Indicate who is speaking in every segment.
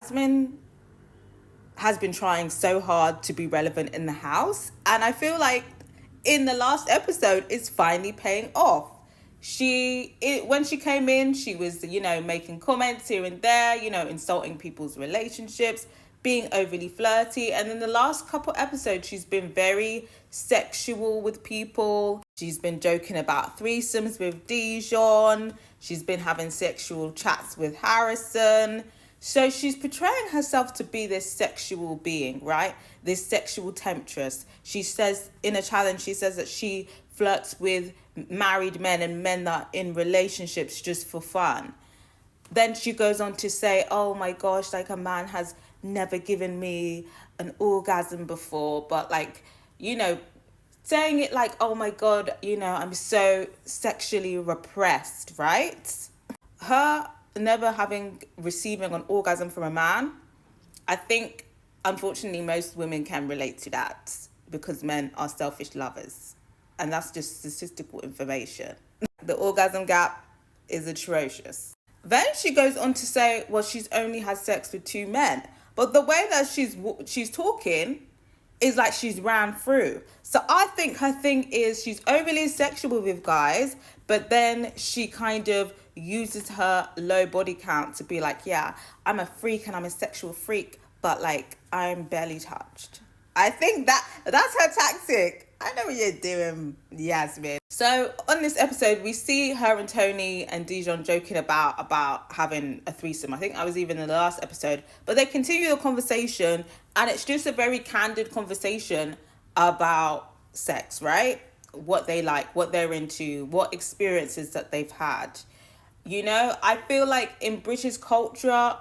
Speaker 1: Yasmin has been trying so hard to be relevant in the house, and I feel like in the last episode it's finally paying off. When she came in, she was, making comments here and there, insulting people's relationships, being overly flirty, and in the last couple episodes she's been very sexual with people. She's been joking about threesomes with Dijon. She's been having sexual chats with Harrison. So she's portraying herself to be this sexual being, right? This sexual temptress. She says in a challenge, she says that she flirts with married men and men that are in relationships just for fun. Then she goes on to say, oh my gosh, like a man has never given me an orgasm before, but like, saying it like, oh my God, I'm so sexually repressed, right? Her never having receiving an orgasm from a man, I think unfortunately most women can relate to that because men are selfish lovers. And that's just statistical information. The orgasm gap is atrocious. Then she goes on to say, well, she's only had sex with two men. But the way that she's talking is like she's ran through. So I think her thing is she's overly sexual with guys, but then she kind of uses her low body count to be like, yeah, I'm a freak and I'm a sexual freak, but like I'm barely touched. I think that's her tactic. I know what you're doing, Yasmin. So on this episode, we see her and Tony and Dijon joking about having a threesome. I think I was even in the last episode, but they continue the conversation, and it's just a very candid conversation about sex, right? What they like, what they're into, what experiences that they've had. I feel like in British culture,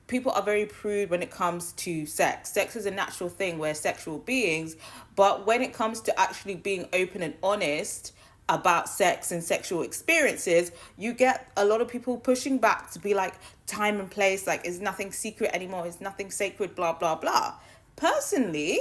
Speaker 1: people are very prude when it comes to sex. Sex is a natural thing. We're sexual beings. But when it comes to actually being open and honest about sex and sexual experiences, you get a lot of people pushing back to be like, time and place, like, is nothing secret anymore, is nothing sacred, blah, blah, blah. Personally,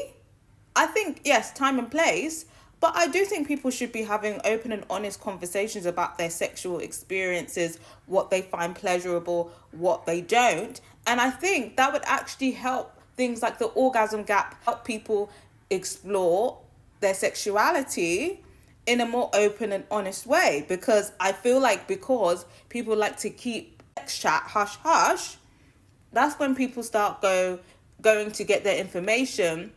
Speaker 1: I think, yes, time and place, but I do think people should be having open and honest conversations about their sexual experiences, what they find pleasurable, what they don't. And I think that would actually help things like the orgasm gap, help people explore their sexuality in a more open and honest way. Because I feel like because people like to keep sex chat hush hush, that's when people start going to get their information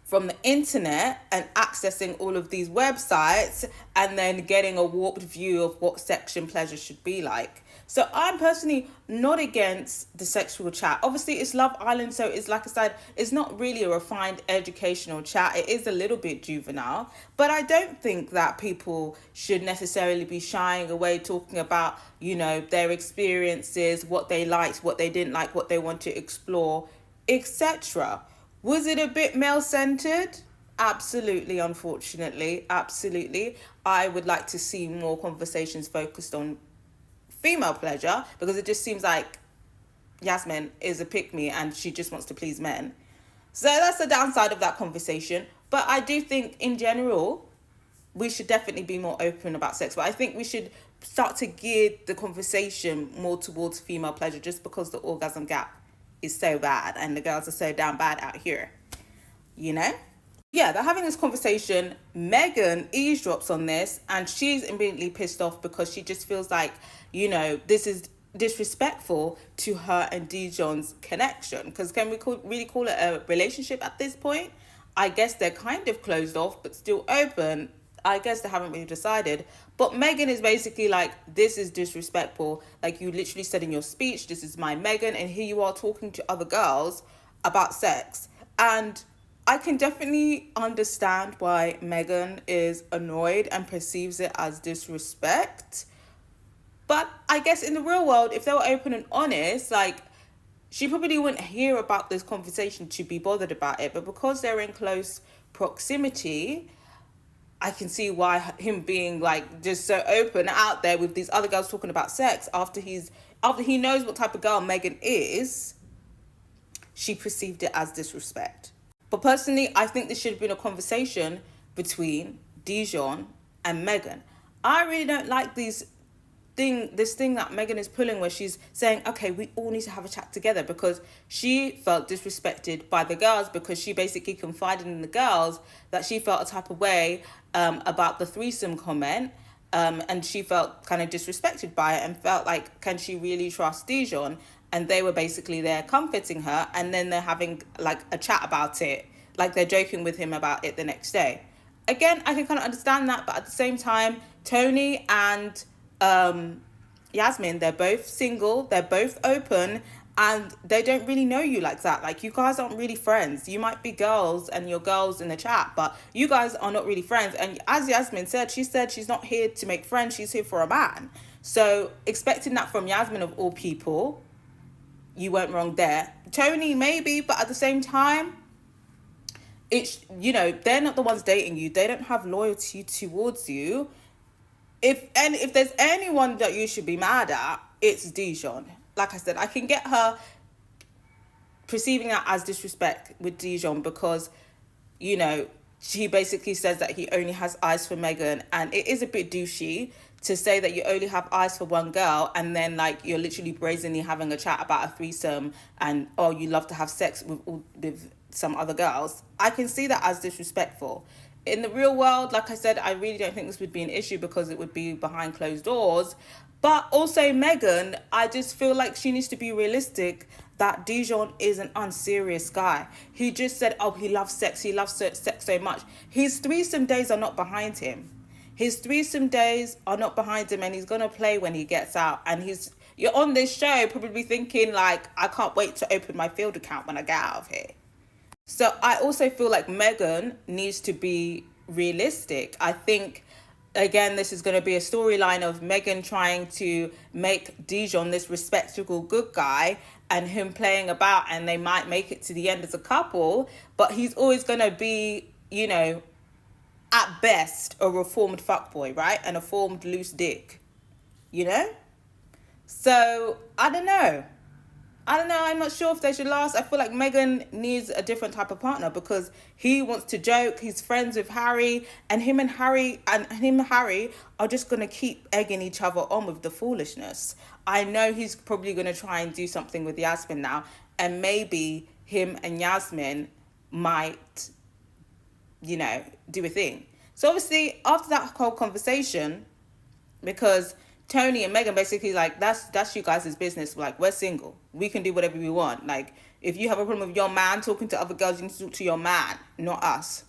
Speaker 1: from the internet and accessing all of these websites and then getting a warped view of what sex and pleasure should be like. So I'm personally not against the sexual chat. Obviously, it's Love Island, so it's, like I said, it's not really a refined educational chat. It is a little bit juvenile, but I don't think that people should necessarily be shying away talking about, their experiences, what they liked, what they didn't like, what they want to explore, etc. Was it a bit male-centered? Absolutely, unfortunately. Absolutely. I would like to see more conversations focused on female pleasure, because it just seems like Yasmin is a pick-me and she just wants to please men. So that's the downside of that conversation. But I do think in general, we should definitely be more open about sex. But I think we should start to gear the conversation more towards female pleasure, just because the orgasm gap is so bad and the girls are so damn bad out here, Yeah, they're having this conversation. Megan eavesdrops on this and she's immediately pissed off because she just feels like, this is disrespectful to her and Dijon's connection. Because can we really call it a relationship at this point? I guess they're kind of closed off but still open. I guess they haven't really decided. But Megan is basically like, this is disrespectful. Like, you literally said in your speech, this is my Megan, and here you are talking to other girls about sex. And I can definitely understand why Megan is annoyed and perceives it as disrespect. But I guess in the real world, if they were open and honest, like, she probably wouldn't hear about this conversation to be bothered about it. But because they're in close proximity, I can see why him being like just so open out there with these other girls talking about sex after he knows what type of girl Megan is, she perceived it as disrespect. But personally, I think this should have been a conversation between Dijon and Megan. I really don't like these thing that Megan is pulling where she's saying, okay, we all need to have a chat together, because she felt disrespected by the girls, because she basically confided in the girls that she felt a type of way about the threesome comment. And she felt kind of disrespected by it and felt like, can she really trust Dijon? And they were basically there comforting her, and then they're having like a chat about it, like they're joking with him about it the next day. Again, I can kind of understand that, but at the same time, Tony and Yasmin, they're both single, they're both open, and they don't really know you like that. Like, you guys aren't really friends. You might be girls and you're girls in the chat, but you guys are not really friends. And as Yasmin said she's not here to make friends, she's here for a man. So expecting that from Yasmin, of all people, you weren't wrong there. Tony, maybe, but at the same time, it's, you know, they're not the ones dating you. They don't have loyalty towards you. If there's anyone that you should be mad at, it's Dijon. Like I said, I can get her perceiving that as disrespect with Dijon, because, you know, she basically says that he only has eyes for Megan, and it is a bit douchey to say that you only have eyes for one girl, and then like you're literally brazenly having a chat about a threesome, and oh, you love to have sex with some other girls. I can see that as disrespectful. In the real world, like I said, I really don't think this would be an issue, because it would be behind closed doors. But also Megan, I just feel like she needs to be realistic that Dijon is an unserious guy. He just said, oh, he loves sex. He loves sex so much. His threesome days are not behind him. His threesome days are not behind him, and he's going to play when he gets out. And you're on this show probably thinking like, I can't wait to open my field account when I get out of here. So I also feel like Megan needs to be realistic. I think, again, this is going to be a storyline of Megan trying to make Dijon this respectable good guy, and him playing about, and they might make it to the end as a couple, but he's always going to be, you know, at best, a reformed fuckboy, right? And a formed loose dick, you know? So, I don't know. I'm not sure if they should last. I feel like Megan needs a different type of partner, because he wants to joke. He's friends with Harry, and him and Harry are just going to keep egging each other on with the foolishness. I know he's probably going to try and do something with Yasmin now, and maybe him and Yasmin might, you know, do a thing. So obviously after that whole conversation, because Tony and Megan basically like, that's you guys' business. Like, we're single. We can do whatever we want. Like, if you have a problem with your man talking to other girls, you need to talk to your man, not us.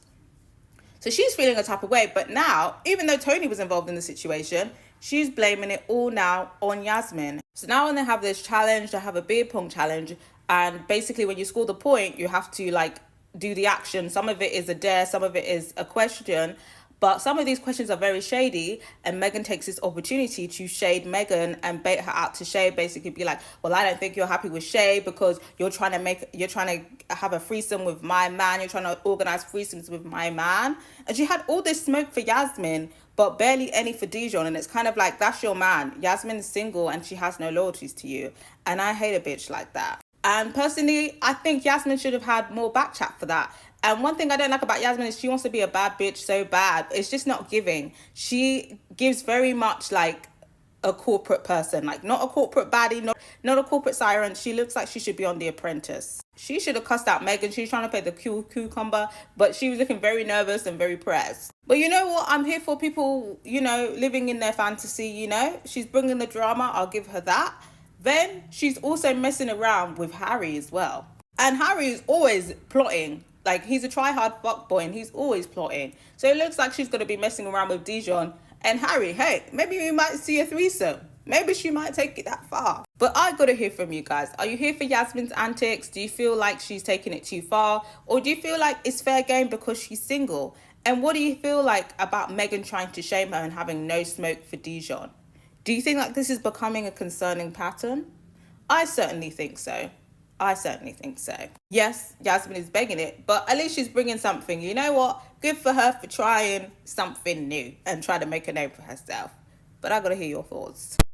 Speaker 1: So she's feeling a type of way. But now, even though Tony was involved in the situation, she's blaming it all now on Yasmin. So now when they have this challenge, they have a beer pong challenge. And basically when you score the point, you have to like do the action. Some of it is a dare, some of it is a question. But some of these questions are very shady, and Megan takes this opportunity to shade Megan and bait her out to Shay, basically be like, well, I don't think you're happy with Shay because you're trying to have a threesome with my man, you're trying to organize threesomes with my man. And she had all this smoke for Yasmin, but barely any for Dijon. And it's kind of like, that's your man. Yasmin is single and she has no loyalties to you. And I hate a bitch like that. And personally, I think Yasmin should have had more back chat for that. And one thing I don't like about Yasmin is she wants to be a bad bitch so bad. It's just not giving. She gives very much like a corporate person, like not a corporate baddie, not a corporate siren. She looks like she should be on The Apprentice. She should have cussed out Megan. She was trying to play the cucumber, but she was looking very nervous and very pressed. But you know what? I'm here for people, you know, living in their fantasy, you know. She's bringing the drama. I'll give her that. Then she's also messing around with Harry as well. And Harry is always plotting. Like, he's a try-hard fuckboy and he's always plotting. So it looks like she's going to be messing around with Dijon and Harry. Hey, maybe we might see a threesome. Maybe she might take it that far. But I got to hear from you guys. Are you here for Yasmin's antics? Do you feel like she's taking it too far? Or do you feel like it's fair game because she's single? And what do you feel like about Megan trying to shame her and having no smoke for Dijon? Do you think like this is becoming a concerning pattern? I certainly think so. Yes, Yasmin is begging it, but at least she's bringing something. You know what? Good for her for trying something new and trying to make a name for herself. But I got to hear your thoughts.